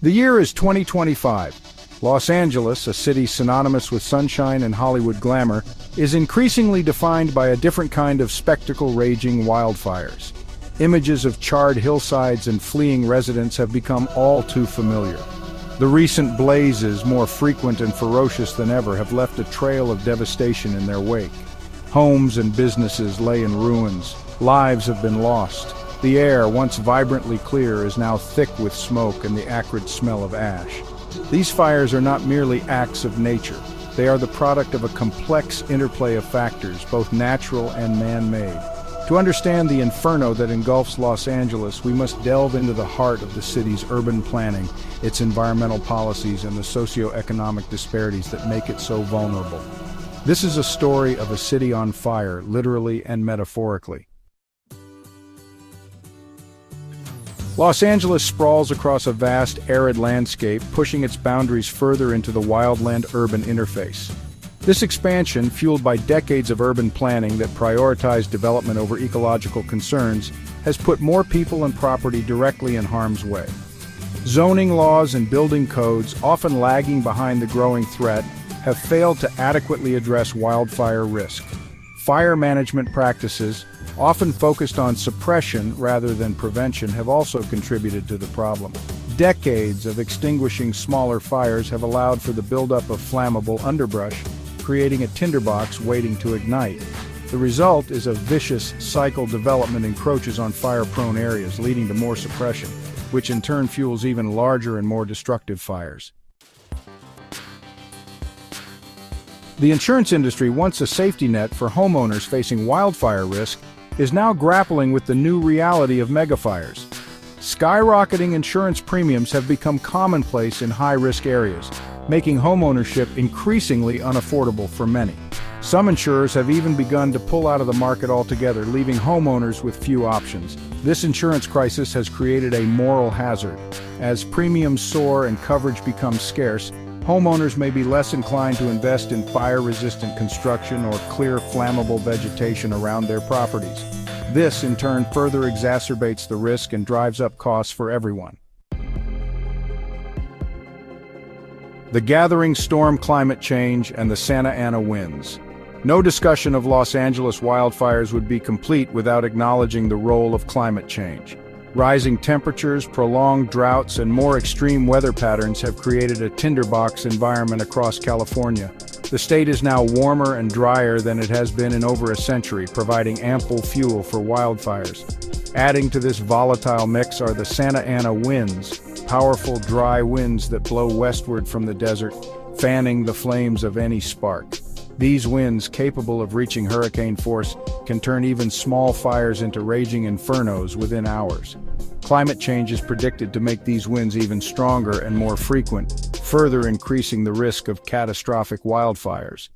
The year is 2025. Los Angeles, a city synonymous with sunshine and Hollywood glamour, is increasingly defined by a different kind of spectacle: raging wildfires. Images of charred hillsides and fleeing residents have become all too familiar. The recent blazes, more frequent and ferocious than ever, have left a trail of devastation in their wake. Homes and businesses lay in ruins. Lives have been lost. The air, once vibrantly clear, is now thick with smoke and the acrid smell of ash. These fires are not merely acts of nature. They are the product of a complex interplay of factors, both natural and man-made. To understand the inferno that engulfs Los Angeles, we must delve into the heart of the city's urban planning, its environmental policies, and the socio-economic disparities that make it so vulnerable. This is a story of a city on fire, literally and metaphorically. Los Angeles sprawls across a vast, arid landscape, pushing its boundaries further into the wildland-urban interface. This expansion, fueled by decades of urban planning that prioritized development over ecological concerns, has put more people and property directly in harm's way. Zoning laws and building codes, often lagging behind the growing threat, have failed to adequately address wildfire risk. Fire management practices, often focused on suppression rather than prevention, have also contributed to the problem. Decades of extinguishing smaller fires have allowed for the buildup of flammable underbrush, creating a tinderbox waiting to ignite. The result is a vicious cycle. Development encroaches on fire-prone areas, leading to more suppression, which in turn fuels even larger and more destructive fires. The insurance industry, once a safety net for homeowners facing wildfire risk, is now grappling with the new reality of megafires. Skyrocketing insurance premiums have become commonplace in high-risk areas, making homeownership increasingly unaffordable for many. Some insurers have even begun to pull out of the market altogether, leaving homeowners with few options. This insurance crisis has created a moral hazard. As premiums soar and coverage becomes scarce, homeowners may be less inclined to invest in fire-resistant construction or clear flammable vegetation around their properties. This, in turn, further exacerbates the risk and drives up costs for everyone. The gathering storm, climate change, and the Santa Ana winds. No discussion of Los Angeles wildfires would be complete without acknowledging the role of climate change. Rising temperatures, prolonged droughts, and more extreme weather patterns have created a tinderbox environment across California. The state is now warmer and drier than it has been in over a century, providing ample fuel for wildfires. Adding to this volatile mix are the Santa Ana winds, powerful dry winds that blow westward from the desert, fanning the flames of any spark. These winds, capable of reaching hurricane force, can turn even small fires into raging infernos within hours. Climate change is predicted to make these winds even stronger and more frequent, further increasing the risk of catastrophic wildfires.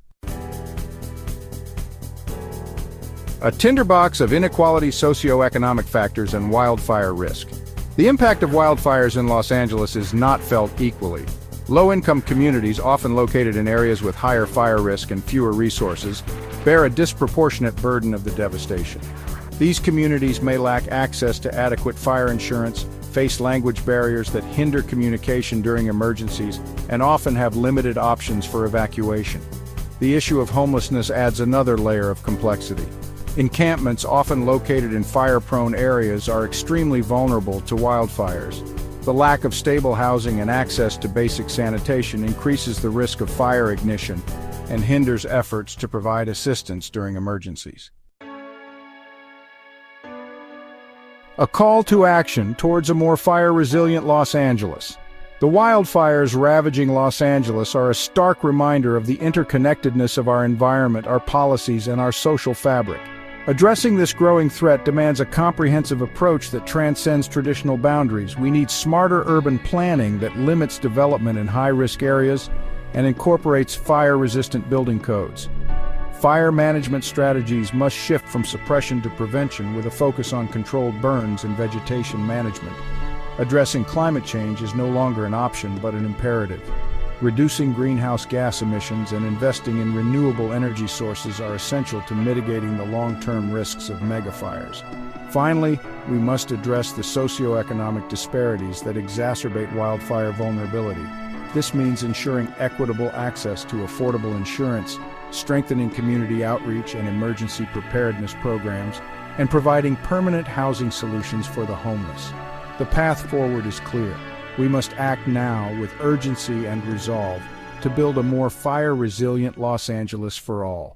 A tinderbox of inequality, socio-economic factors, and wildfire risk. The impact of wildfires in Los Angeles is not felt equally. Low-income communities, often located in areas with higher fire risk and fewer resources, bear a disproportionate burden of the devastation. These communities may lack access to adequate fire insurance, face language barriers that hinder communication during emergencies, and often have limited options for evacuation. The issue of homelessness adds another layer of complexity. Encampments, often located in fire-prone areas, are extremely vulnerable to wildfires. The lack of stable housing and access to basic sanitation increases the risk of fire ignition and hinders efforts to provide assistance during emergencies. A call to action towards a more fire-resilient Los Angeles. The wildfires ravaging Los Angeles are a stark reminder of the interconnectedness of our environment, our policies, and our social fabric. Addressing this growing threat demands a comprehensive approach that transcends traditional boundaries. We need smarter urban planning that limits development in high-risk areas and incorporates fire-resistant building codes. Fire management strategies must shift from suppression to prevention, with a focus on controlled burns and vegetation management. Addressing climate change is no longer an option but an imperative. Reducing greenhouse gas emissions and investing in renewable energy sources are essential to mitigating the long-term risks of megafires. Finally, we must address the socio-economic disparities that exacerbate wildfire vulnerability. This means ensuring equitable access to affordable insurance, strengthening community outreach and emergency preparedness programs, and providing permanent housing solutions for the homeless. The path forward is clear. We must act now with urgency and resolve to build a more fire-resilient Los Angeles for all.